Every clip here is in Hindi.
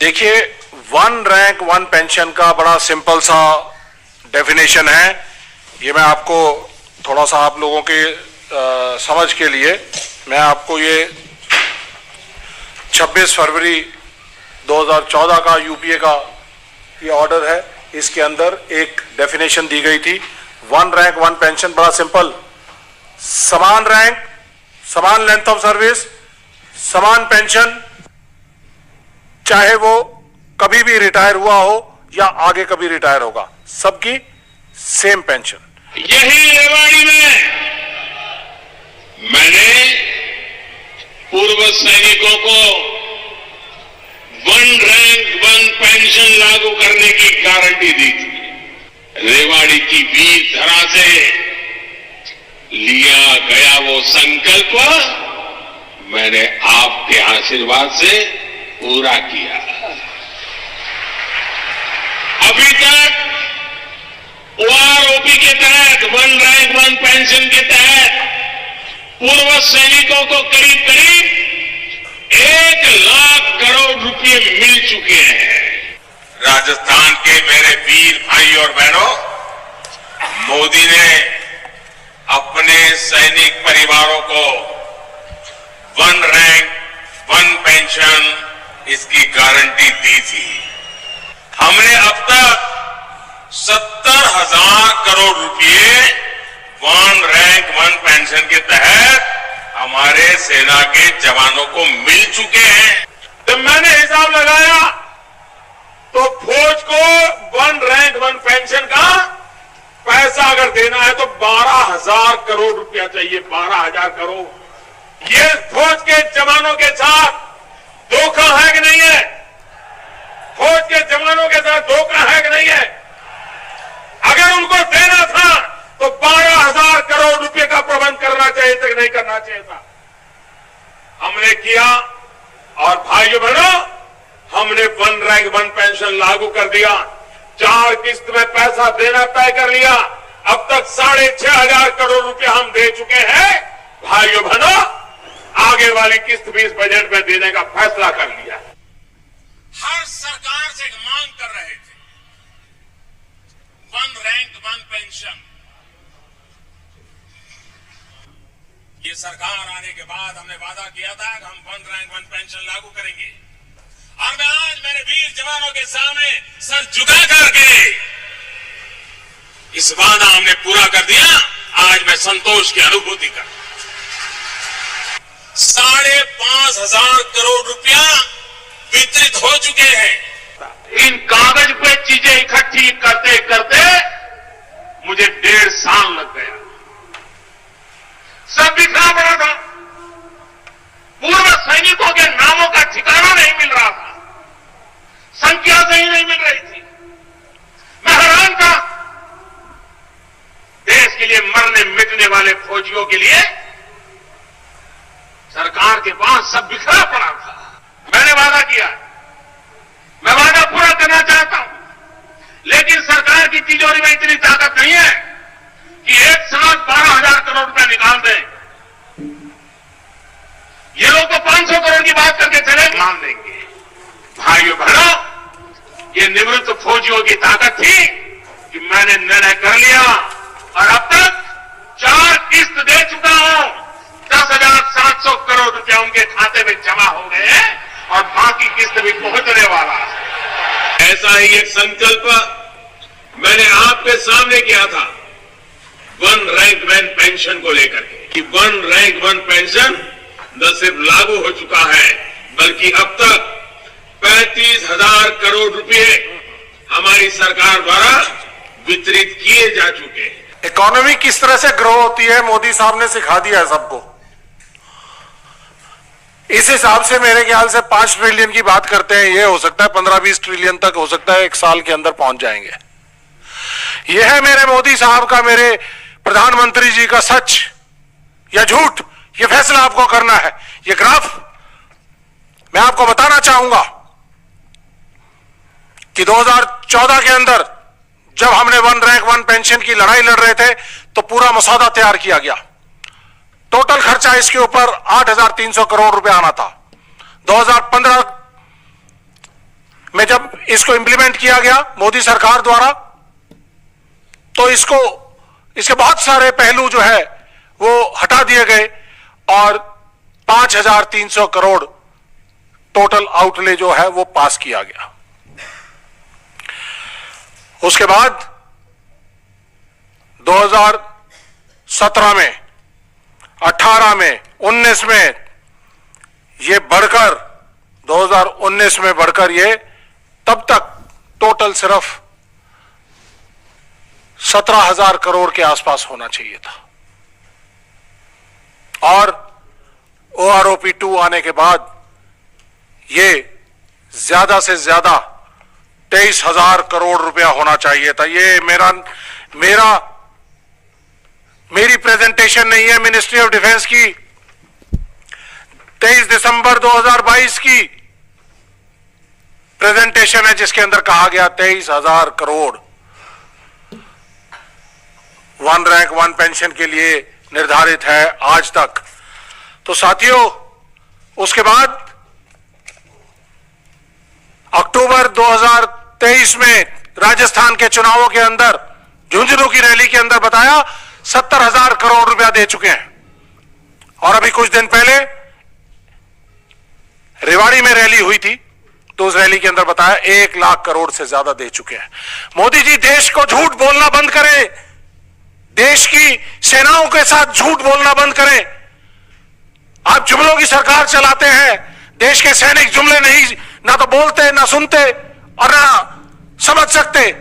देखिए, वन रैंक वन पेंशन का बड़ा सिंपल सा डेफिनेशन है। ये मैं आपको थोड़ा सा आप लोगों के समझ के लिए मैं आपको ये 26 फरवरी 2014 का यूपीए का ये ऑर्डर है, इसके अंदर एक डेफिनेशन दी गई थी। वन रैंक वन पेंशन बड़ा सिंपल, समान रैंक, समान लेंथ ऑफ सर्विस, समान पेंशन, चाहे वो कभी भी रिटायर हुआ हो या आगे कभी रिटायर होगा, सबकी सेम पेंशन। यही रेवाड़ी में मैंने पूर्व सैनिकों को वन रैंक वन पेंशन लागू करने की गारंटी दी थी। रेवाड़ी की वीर धरा से लिया गया वो संकल्प मैंने आपके आशीर्वाद से पूरा किया। अभी तक ओआरओपी के तहत वन रैंक वन पेंशन के तहत पूर्व सैनिकों को करीब करीब 1 लाख करोड़ रुपए मिल चुके हैं। राजस्थान के मेरे वीर भाई और बहनों, मोदी ने अपने सैनिक परिवारों को वन रैंक वन पेंशन इसकी गारंटी दी थी। हमने अब तक 70,000 करोड़ रुपए वन रैंक वन पेंशन के तहत हमारे सेना के जवानों को मिल चुके हैं। जब मैंने हिसाब लगाया तो फौज को वन रैंक वन पेंशन का पैसा अगर देना है तो 12,000 करोड़ रुपया चाहिए। 12,000 करोड़। ये फौज के जवानों के साथ धोखा है कि नहीं है? फौज के जवानों के साथ धोखा है कि नहीं है? अगर उनको देना था तो 12,000 करोड़ रुपए का प्रबंध करना चाहिए था कि नहीं करना चाहिए था? हमने किया। और भाइयों बहनों, हमने वन रैंक वन पेंशन लागू कर दिया। 4 किस्त में पैसा देना तय कर लिया। अब तक 6,500 करोड़ रुपए हम दे चुके हैं। भाइयों बहनों, आगे वाली किस्त भी इस बजट में देने का फैसला कर लिया। हर सरकार से मांग कर रहे थे वन रैंक वन पेंशन। ये सरकार आने के बाद हमने वादा किया था कि हम वन रैंक वन पेंशन लागू करेंगे। और मैं आज मेरे वीर जवानों के सामने सर झुका करके इस वादा हमने पूरा कर दिया। आज मैं संतोष की अनुभूति कर 5,500 करोड़ रुपया वितरित हो चुके हैं। इन कागज पे चीजें इकट्ठी करते करते मुझे 1.5 साल लग गया। सब बिखरा पड़ा था। पूर्व सैनिकों के नामों का ठिकाना नहीं मिल रहा था। संख्या सही नहीं मिल रही थी। मैं हैरान था। देश के लिए मरने मिटने वाले फौजियों के लिए सरकार के पास सब बिखरा पड़ा था। मैंने वादा किया, मैं वादा पूरा करना चाहता हूं, लेकिन सरकार की तिजोरी में इतनी ताकत नहीं है कि एक साथ 12,000 करोड़ रुपया निकाल दें। ये लोग तो 500 करोड़ की बात करके चले मान देंगे। भाइयों बहनों, ये निवृत्त फौजियों की ताकत थी कि मैंने निर्णय कर लिया और अब तक 4 किस्त दे चुका हूं। 10,700 करोड़ रुपया उनके खाते में जमा हो गए हैं और बाकी किस्त भी पहुंचने वाला है। ऐसा ही एक संकल्प मैंने आपके सामने किया था वन रैंक वन पेंशन को लेकर के, कि वन रैंक वन पेंशन न सिर्फ लागू हो चुका है बल्कि अब तक 35,000 करोड़ रुपए हमारी सरकार द्वारा वितरित किए जा चुके हैं। इकोनॉमी किस तरह से ग्रो होती है मोदी साहब ने सिखा दिया है सबको। इस हिसाब से मेरे ख्याल से 5 ट्रिलियन की बात करते हैं, ये हो सकता है 15-20 ट्रिलियन तक हो सकता है 1 साल के अंदर पहुंच जाएंगे। यह है मेरे मोदी साहब का, मेरे प्रधानमंत्री जी का सच या झूठ, यह फैसला आपको करना है। यह ग्राफ मैं आपको बताना चाहूंगा कि 2014 के अंदर जब हमने वन रैंक वन पेंशन की लड़ाई लड़ रहे थे तो पूरा मसौदा तैयार किया गया। टोटल खर्चा इसके ऊपर 8,300 करोड़ रुपए आना था। 2015 इसको इंप्लीमेंट किया गया मोदी सरकार द्वारा, तो इसके बहुत सारे पहलू जो है वो हटा दिए गए और 5,300 करोड़ टोटल आउटले जो है वो पास किया गया। उसके बाद 2017 में, 18 में, 19 में ये बढ़कर 2019 में बढ़कर ये तब तक टोटल सिर्फ 17,000 करोड़ के आसपास होना चाहिए था। और OROP 2 आने के बाद ये ज्यादा से ज्यादा 23,000 करोड़ रुपया होना चाहिए था। ये मेरी प्रेजेंटेशन नहीं है, मिनिस्ट्री ऑफ डिफेंस की 23 दिसंबर 2022 की प्रेजेंटेशन है, जिसके अंदर कहा गया 23,000 crore one rank one pension के लिए निर्धारित है आज तक। तो साथियों, उसके बाद अक्टूबर 2023 में राजस्थान के चुनावों के अंदर झुंझुनू की रैली के अंदर बताया 70,000 करोड़ रुपया दे चुके हैं। और अभी कुछ दिन पहले रेवाड़ी में रैली हुई थी, तो उस रैली के अंदर बताया 1 लाख करोड़ से ज्यादा दे चुके हैं। मोदी जी, देश को झूठ बोलना बंद करें, देश की सेनाओं के साथ झूठ बोलना बंद करें। आप जुमलों की सरकार चलाते हैं, देश के सैनिक जुमले नहीं ना तो बोलते, ना सुनते और ना समझ सकते।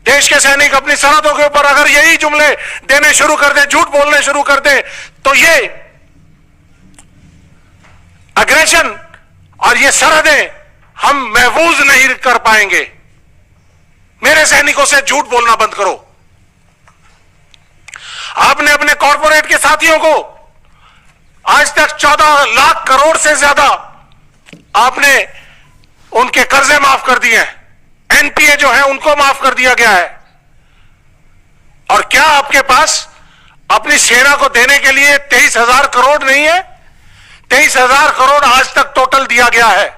देश के सैनिक अपनी सरहदों के ऊपर अगर यही जुमले देने शुरू कर दे, झूठ बोलने शुरू कर दे, तो ये अग्रेशन और ये सरहदें हम महफूज नहीं कर पाएंगे। मेरे सैनिकों से झूठ बोलना बंद करो। आपने अपने कॉर्पोरेट के साथियों को आज तक 14 लाख करोड़ से ज्यादा आपने उनके कर्जे माफ कर दिए हैं, एनपीए जो है उनको माफ कर दिया गया है। और क्या आपके पास अपनी सेना को देने के लिए 23,000 करोड़ नहीं है? 23,000 करोड़ आज तक टोटल दिया गया है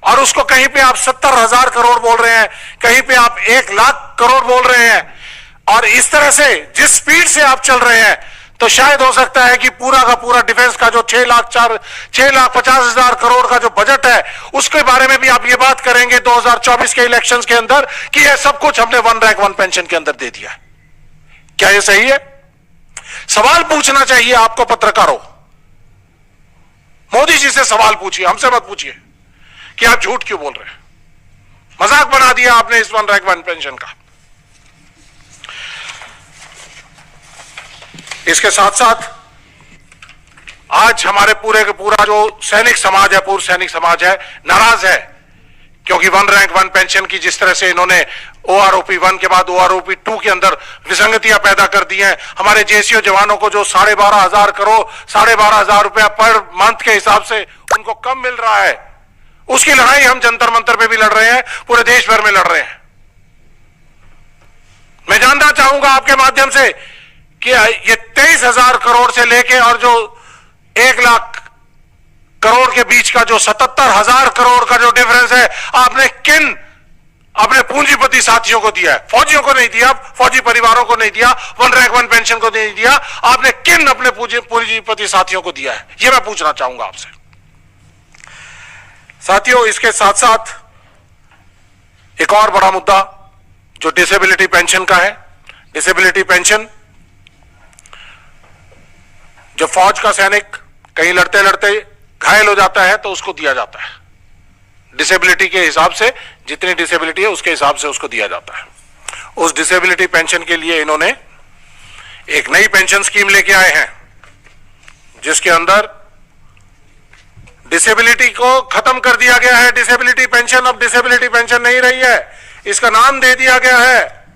और उसको कहीं पे आप 70,000 करोड़ बोल रहे हैं, कहीं पे आप 1 लाख करोड़ बोल रहे हैं। और इस तरह से जिस स्पीड से आप चल रहे हैं, तो शायद हो सकता है कि पूरा का पूरा डिफेंस का जो 6,50,000 करोड़ का जो बजट है, उसके बारे में भी आप ये बात करेंगे 2024 के इलेक्शंस के अंदर कि यह सब कुछ हमने वन रैंक वन पेंशन के अंदर दे दिया है। क्या यह सही है? सवाल पूछना चाहिए आपको पत्रकारों। मोदी जी से सवाल पूछिए, हमसे मत पूछिए कि आप झूठ क्यों बोल रहे हैं। मजाक बना दिया आपने इस वन रैंक वन पेंशन का। इसके साथ साथ आज हमारे पूरे का पूरा जो सैनिक समाज है, पूर्व सैनिक समाज है, नाराज है, क्योंकि वन रैंक वन पेंशन की जिस तरह से इन्होंने OROP 1 के बाद OROP 2 के अंदर विसंगतियां पैदा कर दी हैं। हमारे JCO जवानों को जो 12,500 करोड़ 12,500 रुपया पर मंथ के हिसाब से उनको कम मिल रहा है, उसकी लड़ाई हम जंतर मंतर पे भी लड़ रहे हैं, पूरे देश भर में लड़ रहे हैं। मैं जानना चाहूंगा आपके माध्यम से कि ये 23,000 करोड़ से लेके और जो 1 लाख करोड़ के बीच का जो 77,000 करोड़ का जो डिफरेंस है, आपने किन अपने पूंजीपति साथियों को दिया है? फौजियों को नहीं दिया, फौजी परिवारों को नहीं दिया, वन रैंक वन पेंशन को नहीं दिया, आपने किन अपने पूंजीपति साथियों को दिया है? यह मैं पूछना चाहूंगा आपसे। साथियों, इसके साथ साथ एक और बड़ा मुद्दा जो डिसेबिलिटी पेंशन का है। डिसेबिलिटी पेंशन, जब फौज का सैनिक कहीं लड़ते लड़ते घायल हो जाता है तो उसको दिया जाता है, डिसेबिलिटी के हिसाब से, जितनी डिसेबिलिटी है उसके हिसाब से उसको दिया जाता है। उस डिसेबिलिटी पेंशन के लिए इन्होंने एक नई पेंशन स्कीम लेके आए हैं, जिसके अंदर डिसेबिलिटी को खत्म कर दिया गया है। डिसेबिलिटी पेंशन अब डिसेबिलिटी पेंशन नहीं रही है, इसका नाम दे दिया गया है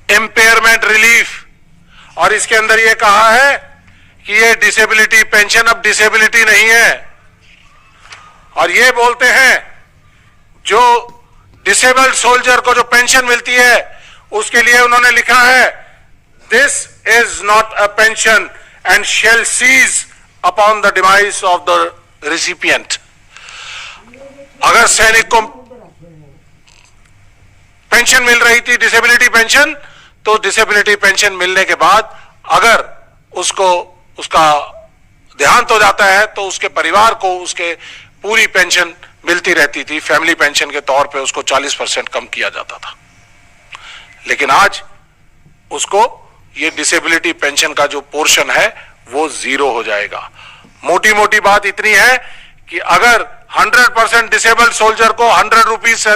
इम्पेयरमेंट रिलीफ। और इसके अंदर यह कहा है कि ये डिसेबिलिटी पेंशन अब डिसेबिलिटी नहीं है। और ये बोलते हैं जो डिसेबल्ड सोल्जर को जो पेंशन मिलती है उसके लिए उन्होंने लिखा है, this is not a pension and shall cease upon the device of the recipient. अगर सैनिक को पेंशन मिल रही थी, डिसेबिलिटी पेंशन, तो डिसेबिलिटी पेंशन मिलने के बाद अगर उसको उसका देहांत हो जाता है तो उसके परिवार को उसके पूरी पेंशन मिलती रहती थी। फैमिली पेंशन के तौर पे उसको 40% कम किया जाता था। लेकिन आज उसको ये डिसेबिलिटी पेंशन का जो पोर्शन है वो 0 हो जाएगा। मोटी मोटी बात इतनी है कि अगर 100% डिसेबल्ड सोल्जर को 100 रुपीज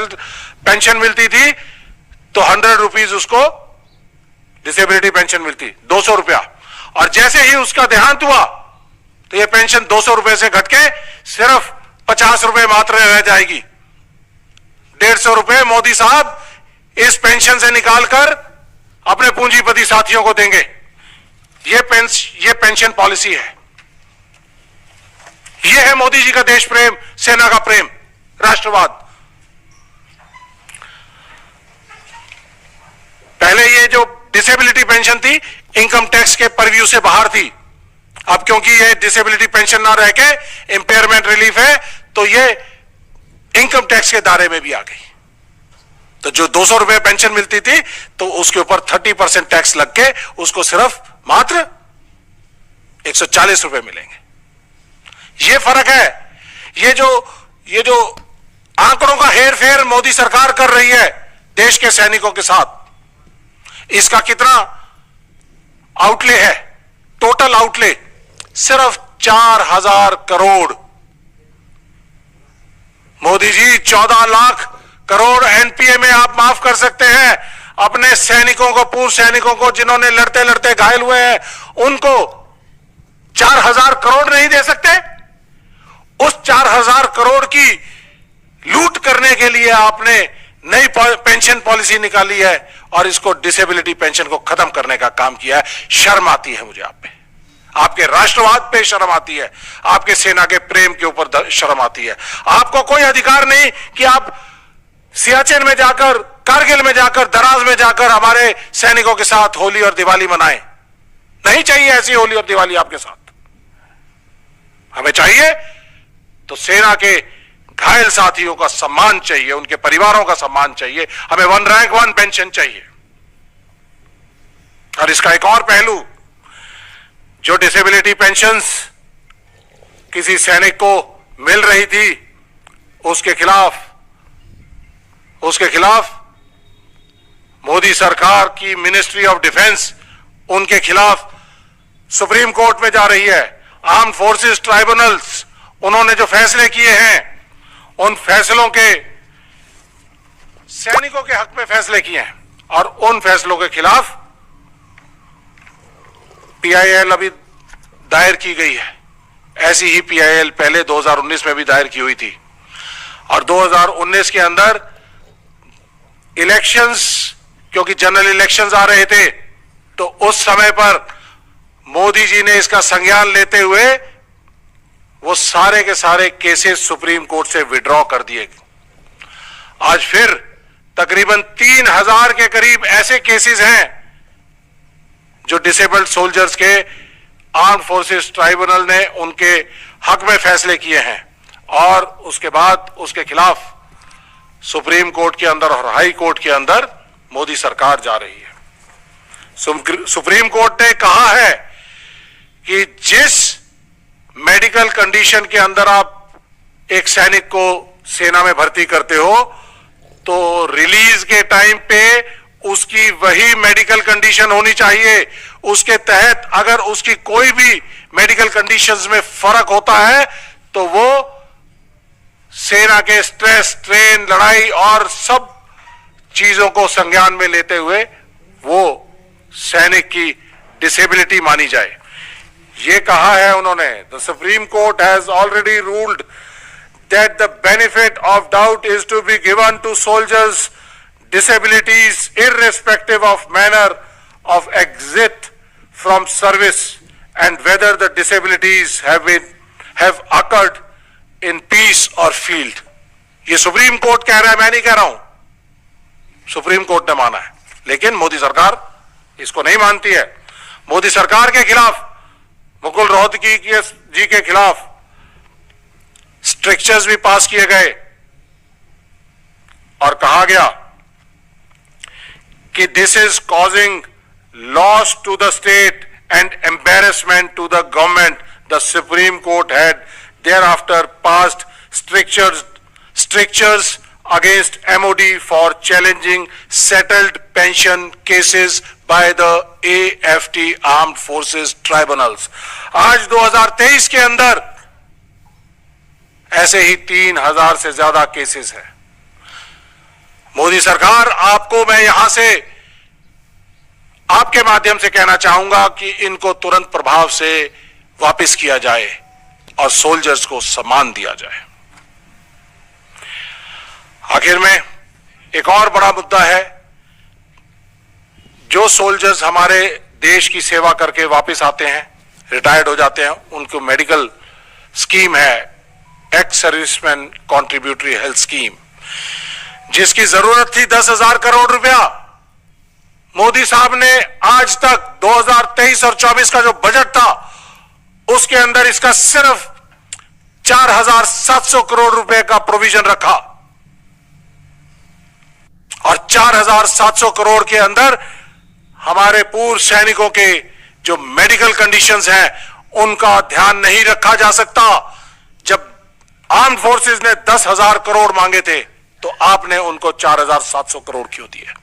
पेंशन मिलती थी तो 100 रुपीज उसको डिसेबिलिटी पेंशन मिलती, 200 रुपया। और जैसे ही उसका देहांत हुआ तो यह पेंशन 200 रुपए से घट के सिर्फ 50 रुपए मात्र रह जाएगी। 150 रुपए मोदी साहब इस पेंशन से निकालकर अपने पूंजीपति साथियों को देंगे। ये पेंशन पॉलिसी है। यह है मोदी जी का देश प्रेम, सेना का प्रेम, राष्ट्रवाद। पहले ये जो डिसेबिलिटी पेंशन थी इनकम टैक्स के परव्यू से बाहर थी। अब क्योंकि ये डिसेबिलिटी पेंशन ना रह के इंपेयरमेंट रिलीफ है तो ये इनकम टैक्स के दायरे में भी आ गई। तो जो 200 रुपए पेंशन मिलती थी तो उसके ऊपर 30% टैक्स लग के उसको सिर्फ मात्र 140 रुपए मिलेंगे। ये फर्क है। ये जो आंकड़ों का हेर फेर मोदी सरकार कर रही है देश के सैनिकों के साथ, इसका कितना आउटले है? टोटल आउटले सिर्फ 4000 करोड़। मोदी जी 14 लाख करोड़ एनपीए में आप माफ कर सकते हैं अपने सैनिकों को, पूर्व सैनिकों को जिन्होंने लड़ते लड़ते घायल हुए हैं, उनको 4000 करोड़ नहीं दे सकते? उस 4000 करोड़ की लूट करने के लिए आपने नई पेंशन पॉलिसी निकाली है और इसको डिसेबिलिटी पेंशन को खत्म करने का काम किया है। शर्म आती है मुझे आप पे, आपके राष्ट्रवाद पे शर्म आती है, आपके सेना के प्रेम के ऊपर शर्म आती है। आपको कोई अधिकार नहीं कि आप सियाचिन में जाकर, कारगिल में जाकर, दराज में जाकर हमारे सैनिकों के साथ होली और दिवाली मनाएं। नहीं चाहिए ऐसी होली और दिवाली आपके साथ। हमें चाहिए तो सेना के घायल साथियों का सम्मान चाहिए, उनके परिवारों का सम्मान चाहिए। हमें 1 रैंक 1 पेंशन चाहिए। और इसका एक और पहलू, जो डिसेबिलिटी पेंशन्स किसी सैनिक को मिल रही थी उसके खिलाफ मोदी सरकार की मिनिस्ट्री ऑफ डिफेंस उनके खिलाफ सुप्रीम कोर्ट में जा रही है। आर्म्ड फोर्सेस ट्राइब्यूनल्स उन्होंने जो फैसले किए हैं उन फैसलों के, सैनिकों के हक में फैसले किए हैं और उन फैसलों के खिलाफ पीआईएल अभी दायर की गई है। ऐसी ही पीआईएल पहले 2019 में भी दायर की हुई थी। और 2019 के अंदर इलेक्शंस, क्योंकि जनरल इलेक्शंस आ रहे थे, तो उस समय पर मोदी जी ने इसका संज्ञान लेते हुए वो सारे के सारे केसेस सुप्रीम कोर्ट से विड्रॉ कर दिए। आज फिर तकरीबन 3000 के करीब ऐसे केसेस हैं जो डिसेबल्ड सोल्जर्स के आर्म्ड फोर्सेस ट्राइब्यूनल ने उनके हक में फैसले किए हैं और उसके बाद उसके खिलाफ सुप्रीम कोर्ट के अंदर और हाई कोर्ट के अंदर मोदी सरकार जा रही है। सुप्रीम कोर्ट ने कहा है कि जिस मेडिकल कंडीशन के अंदर आप एक सैनिक को सेना में भर्ती करते हो तो रिलीज के टाइम पे उसकी वही मेडिकल कंडीशन होनी चाहिए। उसके तहत अगर उसकी कोई भी मेडिकल कंडीशंस में फर्क होता है तो वो सेना के स्ट्रेस, ट्रेन, लड़ाई और सब चीजों को संज्ञान में लेते हुए वो सैनिक की डिसेबिलिटी मानी जाए। ये कहा है उन्होंने, the supreme court has already ruled that the benefit of doubt is to be given to soldiers disabilities irrespective of manner of exit from service and whether the disabilities have occurred in peace or field। ये सुप्रीम कोर्ट कह रहा है, मैं नहीं कह रहा हूं, सुप्रीम कोर्ट ने माना है। लेकिन मोदी सरकार इसको नहीं मानती है। मोदी सरकार के खिलाफ, मुकुल रोहतगी जी के खिलाफ स्ट्रिक्चर्स भी पास किए गए और कहा गया कि this is causing loss to the state and embarrassment to the government, the supreme court had thereafter passed strictures against MOD for challenging settled pension cases by the AFT Armed Forces Tribunals. आज 2023 के अंदर ऐसे ही 3000 से ज्यादा केसेस हैं। मोदी सरकार, आपको मैं यहां से आपके माध्यम से कहना चाहूंगा कि इनको तुरंत प्रभाव से वापस किया जाए और सोल्जर्स को सम्मान दिया जाए। आखिर में एक और बड़ा मुद्दा है, जो सोल्जर्स हमारे देश की सेवा करके वापस आते हैं, रिटायर्ड हो जाते हैं, उनको मेडिकल स्कीम है, ex serviceman contributory health scheme, जिसकी जरूरत थी 10,000 करोड़ रुपया। मोदी साहब ने आज तक 2023 और 24 का जो बजट था उसके अंदर इसका सिर्फ 4,700 करोड़ रुपए का प्रोविजन रखा, और 4,700 करोड़ के अंदर हमारे पूर्व सैनिकों के जो मेडिकल कंडीशंस हैं उनका ध्यान नहीं रखा जा सकता। जब आर्म्ड फोर्सेस ने 10,000 करोड़ मांगे थे तो आपने उनको 4,700 करोड़ क्यों दिए?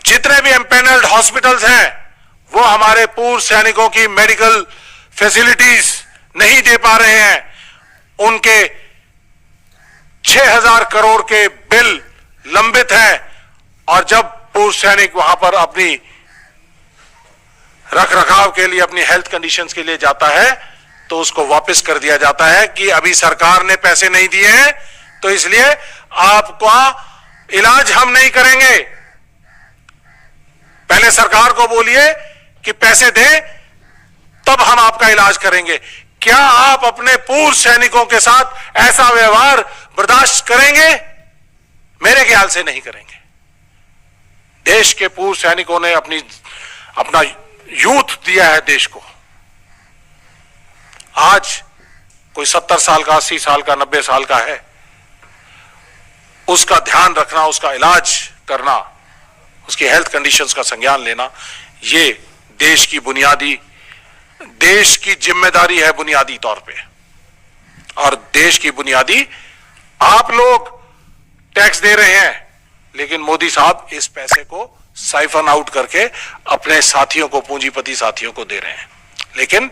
जितने भी एम्पेनल्ड हॉस्पिटल्स हैं वो हमारे पूर्व सैनिकों की मेडिकल फैसिलिटीज नहीं दे पा रहे हैं, उनके 6,000 करोड़ के बिल लंबित हैं, और जब पूर्व सैनिक वहां पर अपनी रख रखाव के लिए, अपनी हेल्थ कंडीशंस के लिए जाता है तो उसको वापस कर दिया जाता है कि अभी सरकार ने पैसे नहीं दिए हैं तो इसलिए आपका इलाज हम नहीं करेंगे। पहले सरकार को बोलिए कि पैसे दें तब हम आपका इलाज करेंगे। क्या आप अपने पूर्व सैनिकों के साथ ऐसा व्यवहार बर्दाश्त करेंगे? मेरे ख्याल से नहीं करेंगे। देश के पूर्व सैनिकों ने अपना यूथ दिया है देश को। आज कोई 70 साल का, 80 साल का, 90 साल का है, उसका ध्यान रखना, उसका इलाज करना, उसकी हेल्थ कंडीशंस का संज्ञान लेना, ये देश की जिम्मेदारी है बुनियादी तौर पे। और देश की बुनियादी आप लोग टैक्स दे रहे हैं, लेकिन मोदी साहब इस पैसे को साइफन आउट करके अपने साथियों को, पूंजीपति साथियों को दे रहे हैं। लेकिन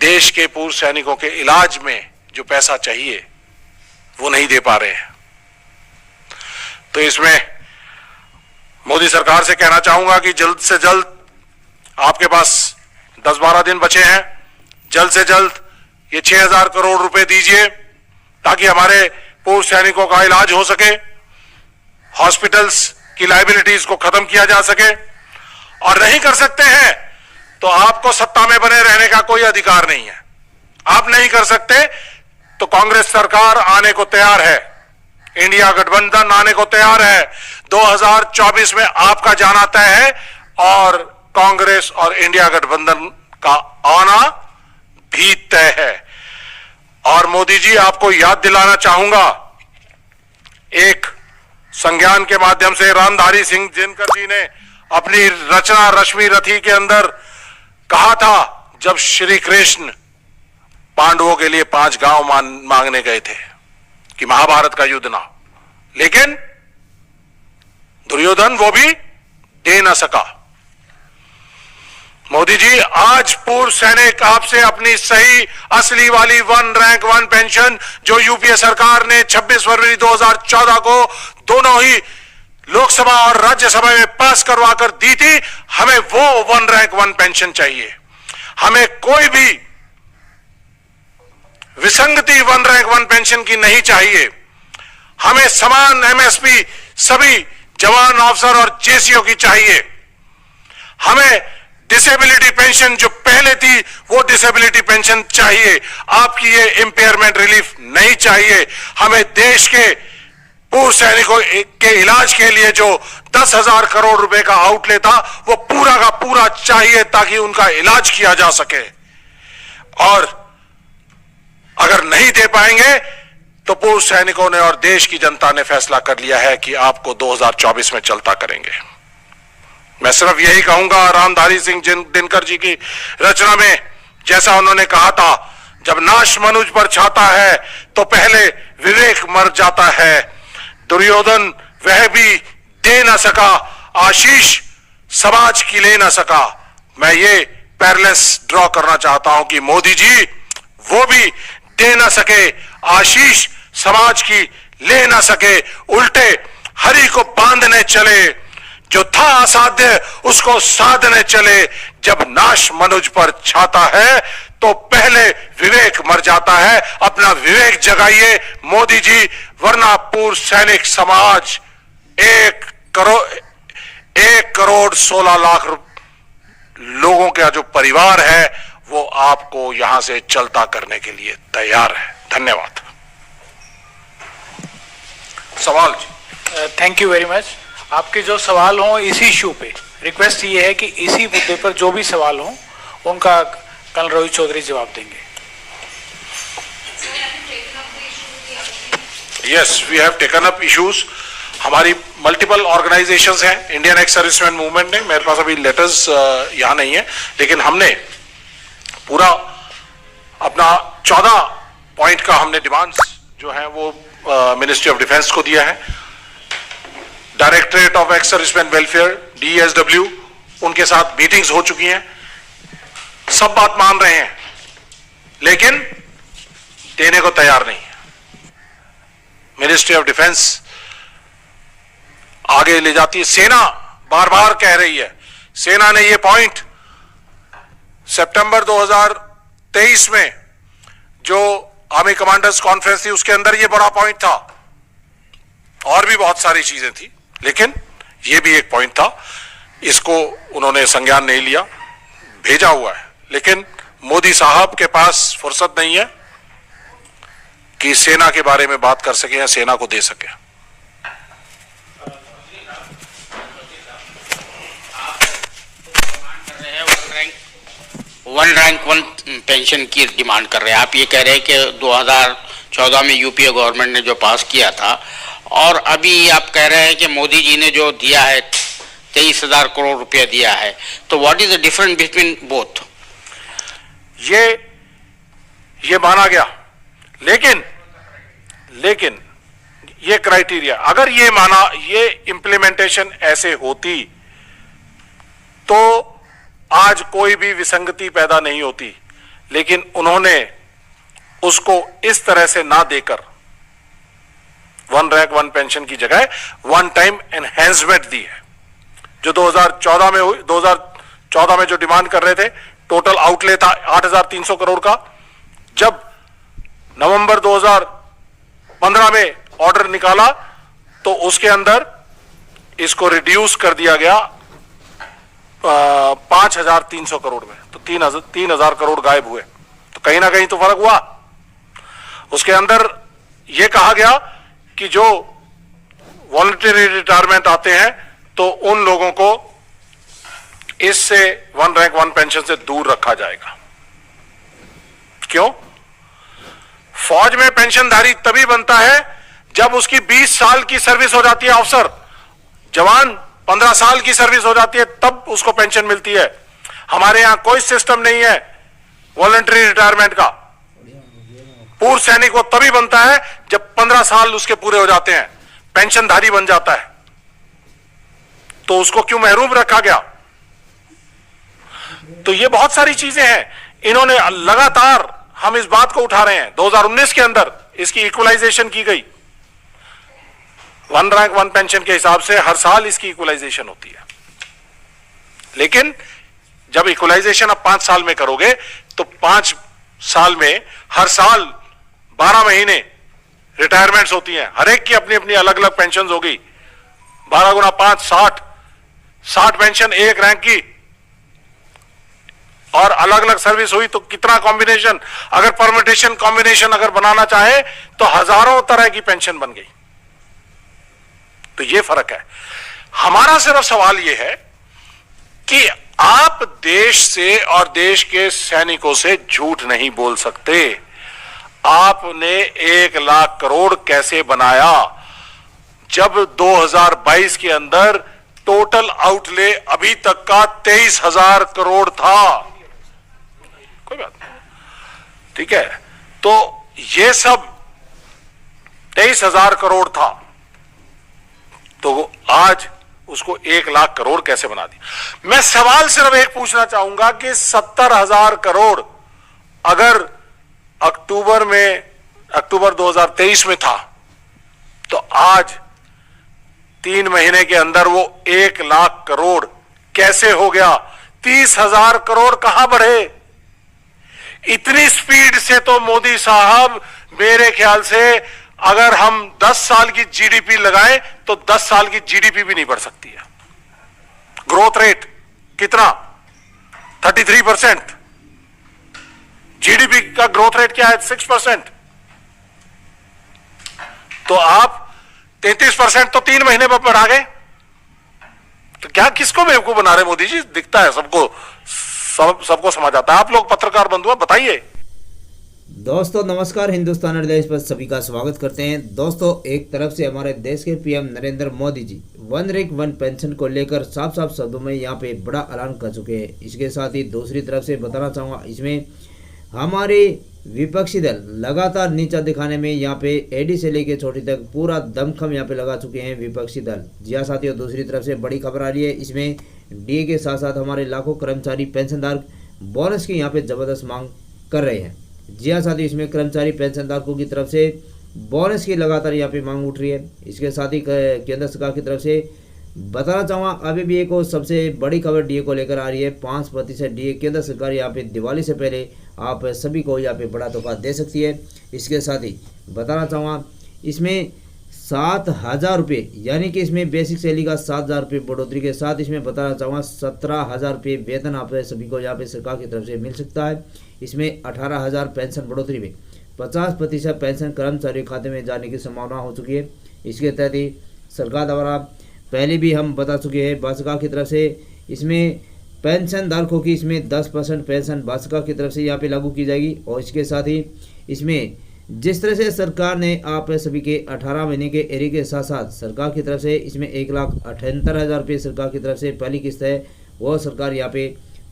देश के पूर्व सैनिकों के इलाज में जो पैसा चाहिए वो नहीं दे पा रहे हैं। तो इसमें मोदी सरकार से कहना चाहूंगा कि जल्द से जल्द, आपके पास 10-12 दिन बचे हैं, जल्द से जल्द ये 6,000 करोड़ रुपए दीजिए ताकि हमारे पूर्व सैनिकों का इलाज हो सके, हॉस्पिटल्स की लायबिलिटीज को खत्म किया जा सके। और नहीं कर सकते हैं तो आपको सत्ता में बने रहने का कोई अधिकार नहीं है। आप नहीं कर सकते तो कांग्रेस सरकार आने को तैयार है, इंडिया गठबंधन आने को तैयार है। 2024 में आपका जाना तय है और कांग्रेस और इंडिया गठबंधन का आना भी तय है। और मोदी जी, आपको याद दिलाना चाहूंगा, एक संज्ञान के माध्यम से रामधारी सिंह दिनकर जी ने अपनी रचना रश्मि रथी के अंदर कहा था, जब श्री कृष्ण पांडवों के लिए 5 गांव मांगने गए थे कि महाभारत का युद्ध ना, लेकिन दुर्योधन वो भी दे ना सका। मोदी जी, आज पूर्व सैनिक आपसे अपनी सही असली वाली 1 रैंक 1 पेंशन जो यूपीए सरकार ने 26 फरवरी 2014 को दोनों ही लोकसभा और राज्यसभा में पास करवा कर दी थी, हमें वो 1 रैंक 1 पेंशन चाहिए। हमें कोई भी विसंगति 1 रैंक 1 पेंशन की नहीं चाहिए। हमें समान एमएसपी सभी जवान, अफसर और जेसीओ की चाहिए। हमें डिसेबिलिटी पेंशन जो पहले थी वो डिसेबिलिटी पेंशन चाहिए। आपकी ये इंपेयरमेंट रिलीफ नहीं चाहिए। हमें देश के पूर्व सैनिकों के इलाज के लिए जो 10,000 करोड़ रुपए का आउटले था वो पूरा का पूरा चाहिए ताकि उनका इलाज किया जा सके। और अगर नहीं दे पाएंगे तो पूर्व सैनिकों ने और देश की जनता ने फैसला कर लिया है कि आपको 2024 में चलता करेंगे। मैं सिर्फ यही कहूंगा, रामधारी सिंह दिनकर जी की रचना में जैसा उन्होंने कहा था, जब नाश मनुज पर छाता है तो पहले विवेक मर जाता है। दुर्योधन वह भी दे ना सका, आशीष समाज की ले ना सका। मैं ये पैरेलल्स ड्रॉ करना चाहता हूं कि मोदी जी वो भी दे ना सके, आशीष समाज की ले ना सके, उल्टे हरि को बांधने चले, जो था असाध्य उसको साधने चले। जब नाश मनुज पर छाता है तो पहले विवेक मर जाता है। अपना विवेक जगाइए मोदी जी, वरना पूर्व सैनिक समाज 1 करोड़ 16 लाख लोगों का जो परिवार है वो आपको यहां से चलता करने के लिए तैयार है। धन्यवाद। सवाल जी। Thank you very much. आपके जो सवाल हों इसी इशू पे, रिक्वेस्ट ये है कि इसी मुद्दे पर जो भी सवाल हों उनका कर्नल रोहित चौधरी जवाब देंगे। Yes, we have taken up issues. हमारी मल्टीपल ऑर्गेनाइजेशंस हैं, इंडियन एक्स सर्विसमैन मूवमेंट ने, मेरे पास अभी लेटर्स यहां नहीं है, लेकिन हमने पूरा अपना 14 पॉइंट का हमने डिमांड्स जो है वो मिनिस्ट्री ऑफ डिफेंस को दिया है। Directorate of ex serviceman welfare DSW, उनके साथ मीटिंग्स हो चुकी हैं, सब बात मान रहे हैं, लेकिन देने को तैयार नहीं है। मिनिस्ट्री ऑफ डिफेंस आगे ले जाती है, सेना बार बार कह रही है। सेना ने ये पॉइंट सितंबर 2023 में जो आर्मी कमांडर्स कॉन्फ्रेंस थी उसके अंदर ये बड़ा पॉइंट था, और भी बहुत सारी चीजें थी, लेकिन ये भी एक पॉइंट था। इसको उन्होंने संज्ञान नहीं लिया, भेजा हुआ है, लेकिन मोदी साहब के पास फुर्सत नहीं है कि सेना के बारे में बात कर सके या सेना को दे सके। वन रैंक वन पेंशन की डिमांड कर रहे हैं। आप ये कह रहे हैं कि 2014 में यूपीए गवर्नमेंट ने जो पास किया था, और अभी आप कह रहे हैं कि मोदी जी ने जो दिया है 23,000 करोड़ रुपया दिया है, तो what is the difference between both? ये माना गया, लेकिन ये क्राइटेरिया अगर ये माना, ये इंप्लीमेंटेशन ऐसे होती तो आज कोई भी विसंगति पैदा नहीं होती, लेकिन उन्होंने उसको इस तरह से ना देकर वन रैंक वन पेंशन की जगह वन टाइम एनहेंसमेंट दी है। जो 2014 में हुई, 2014 में जो डिमांड कर रहे थे, टोटल आउटले था 8,300 करोड़ का। जब नवंबर 2015 में ऑर्डर निकाला तो उसके अंदर इसको रिड्यूस कर दिया गया 5,300 करोड़ में, तो 3,000 करोड़ गायब हुए। तो कहीं ना कहीं तो फर्क हुआ। उसके अंदर यह कहा गया कि जो वॉलंटरी रिटायरमेंट आते हैं तो उन लोगों को इससे वन रैंक वन पेंशन से दूर रखा जाएगा। क्यों? फौज में पेंशनधारी तभी बनता है जब उसकी 20 साल की सर्विस हो जाती है। अफसर जवान 15 साल की सर्विस हो जाती है, तब उसको पेंशन मिलती है। हमारे यहां कोई सिस्टम नहीं है वॉलंटरी रिटायरमेंट का। पूर्व सैनिक वो तभी बनता है जब 15 साल उसके पूरे हो जाते हैं, पेंशनधारी बन जाता है। तो उसको क्यों महरूम रखा गया? तो ये बहुत सारी चीजें हैं। इन्होंने लगातार, हम इस बात को उठा रहे हैं, 2019 के अंदर इसकी इक्वलाइजेशन की गई। वन रैंक वन पेंशन के हिसाब से हर साल इसकी इक्वलाइजेशन होती है, लेकिन जब इक्वलाइजेशन अब 5 साल में करोगे तो 5 साल में हर साल 12 महीने रिटायरमेंट्स होती हैं। हर एक की अपनी अपनी अलग अलग पेंशन होगी। 12 गुना 5 60 पेंशन एक रैंक की, और अलग अलग सर्विस हुई तो कितना कॉम्बिनेशन, अगर परमिटेशन कॉम्बिनेशन अगर बनाना चाहे तो हजारों तरह की पेंशन बन गई। तो ये फर्क है। हमारा सिर्फ सवाल यह है कि आप देश से और देश के सैनिकों से झूठ नहीं बोल सकते। आपने 1 लाख करोड़ कैसे बनाया जब 2022 के अंदर टोटल आउटले अभी तक का 23,000 करोड़ था? कोई बात नहीं, ठीक है। तो ये सब 23,000 करोड़ था, तो आज उसको 1 लाख करोड़ कैसे बना दिया? मैं सवाल सिर्फ एक पूछना चाहूंगा कि 70,000 करोड़ अगर अक्टूबर 2023 में था, तो आज 3 महीने के अंदर वो 1 लाख करोड़ कैसे हो गया? 30,000 करोड़ कहां बढ़े? इतनी स्पीड से तो मोदी साहब, मेरे ख्याल से अगर हम 10 साल की जीडीपी लगाएं तो 10 साल की जीडीपी भी नहीं बढ़ सकती है। ग्रोथ रेट कितना? 33%। जीडीपी का ग्रोथ रेट क्या है? 6%। तो आप 33% तो 3 महीने में बढ़ा गए। तो क्या किसको बेवकूफ बना रहे मोदी जी? दिखता है सबको, सबको समझ आता है। आप लोग पत्रकार बंधु बताइए। दोस्तों नमस्कार, हिंदुस्तान हृदय पर सभी का स्वागत करते हैं। दोस्तों, एक तरफ से हमारे देश के PM Narendra Modi ji one rank one pension को लेकर साफ साफ शब्दों में यहाँ पे बड़ा ऐलान कर चुके हैं। इसके साथ ही दूसरी तरफ से बताना चाहूँगा, इसमें हमारे विपक्षी दल लगातार नीचा दिखाने में यहाँ पे एडी से लेकर छोटी तक पूरा दमखम यहाँ पे लगा चुके हैं विपक्षी दल। जी हाँ साथियों, दूसरी तरफ से बड़ी खबर आ रही है। इसमें डीए के साथ साथ हमारे लाखों कर्मचारी पेंशनधारक बोनस की यहाँ पे ज़बरदस्त मांग कर रहे हैं। जी हाँ साथियों, इसमें कर्मचारी पेंशनधारकों की तरफ से बोनस की लगातार यहाँ पे मांग उठ रही है। इसके साथ ही केंद्र सरकार की तरफ से बताना चाहूँगा, अभी भी एक और सबसे बड़ी खबर डीए को लेकर आ रही है। 5% डीए केंद्र सरकार यहाँ पे दिवाली से पहले आप सभी को यहाँ पे बड़ा तोहफा दे सकती है। इसके साथ ही बताना चाहूँगा, इसमें 7,000 रुपये, यानी कि इसमें बेसिक सैलरी का 7,000 रुपये बढ़ोतरी के साथ इसमें बताना चाहूँगा 17,000 रुपये वेतन आप सभी को यहाँ पे सरकार की तरफ से मिल सकता है। इसमें 18,000 पेंशन बढ़ोतरी में 50% पेंशन कर्मचारियों के खाते में जाने की संभावना हो चुकी है। इसके तहत ही सरकार द्वारा पहले भी हम बता चुके हैं, भाजपा की तरफ से इसमें पेंशन धारकों की इसमें 10% पेंशन भाजपा की तरफ से यहाँ पे लागू की जाएगी। और इसके साथ ही इसमें जिस तरह से सरकार ने आप सभी के 18 महीने के एरी के साथ साथ सरकार की तरफ से इसमें 1,78,000 रुपये सरकार की तरफ से पहली किस्त है वो सरकार यहाँ पे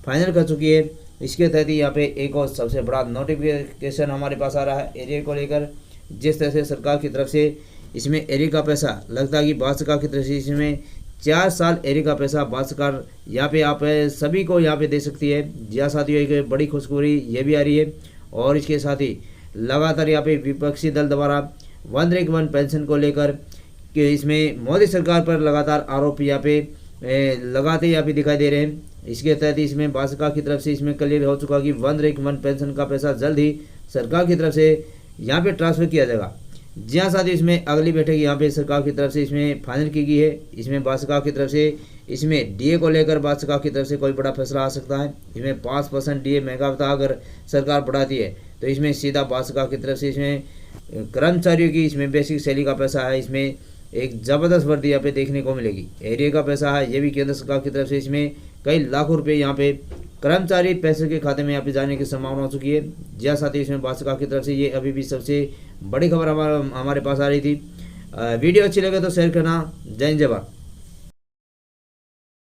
फाइनल कर चुकी है। इसके तहत ही यहाँ पे एक और सबसे बड़ा नोटिफिकेशन हमारे पास आ रहा है एरिया को लेकर। जिस तरह से सरकार की तरफ से इसमें एरिया का पैसा लगता है कि भारत सरकार की तरफ से इसमें 4 साल एरिया का पैसा भारत सरकार यहाँ पे आप सभी को यहाँ पे दे सकती है। जी हाँ साथियों, एक बड़ी खुशखबरी ये भी आ रही है। और इसके साथ ही लगातार यहाँ पे विपक्षी दल द्वारा वन रैंक वन पेंशन को लेकर कि इसमें मोदी सरकार पर लगातार आरोप यहाँ पे लगाते यहाँ पे दिखाई दे रहे हैं। इसके तहत इसमें भाजपा की तरफ से इसमें क्लियर हो चुका कि वन रैंक वन पेंशन का पैसा जल्द ही सरकार की तरफ से यहाँ पे ट्रांसफर किया जाएगा। जी हाँ साथियों, इसमें अगली बैठक यहाँ पे सरकार की तरफ से इसमें फाइनल की गई है। इसमें भाजपा की तरफ से इसमें डीए को लेकर भाजपा की तरफ से कोई बड़ा फैसला आ सकता है। इसमें 5% डीए महंगा होता अगर सरकार बढ़ाती है तो इसमें सीधा भाजपा की तरफ से इसमें कर्मचारियों की इसमें बेसिक सैलरी का पैसा है, इसमें एक ज़बरदस्त वृद्धि यहाँ पे देखने को मिलेगी। एरिया का पैसा है ये भी केंद्र सरकार की तरफ से इसमें कई लाखों रुपये यहाँ पे कर्मचारी पैसे के खाते में यहाँ पे जाने की संभावना हो चुकी है। जी हाँ साथियों, इसमें भाजपा की तरफ से ये अभी भी सबसे बड़ी खबर हमारे पास आ रही थी। वीडियो अच्छी लगे तो शेयर करना। जय हिंद, जय भारत।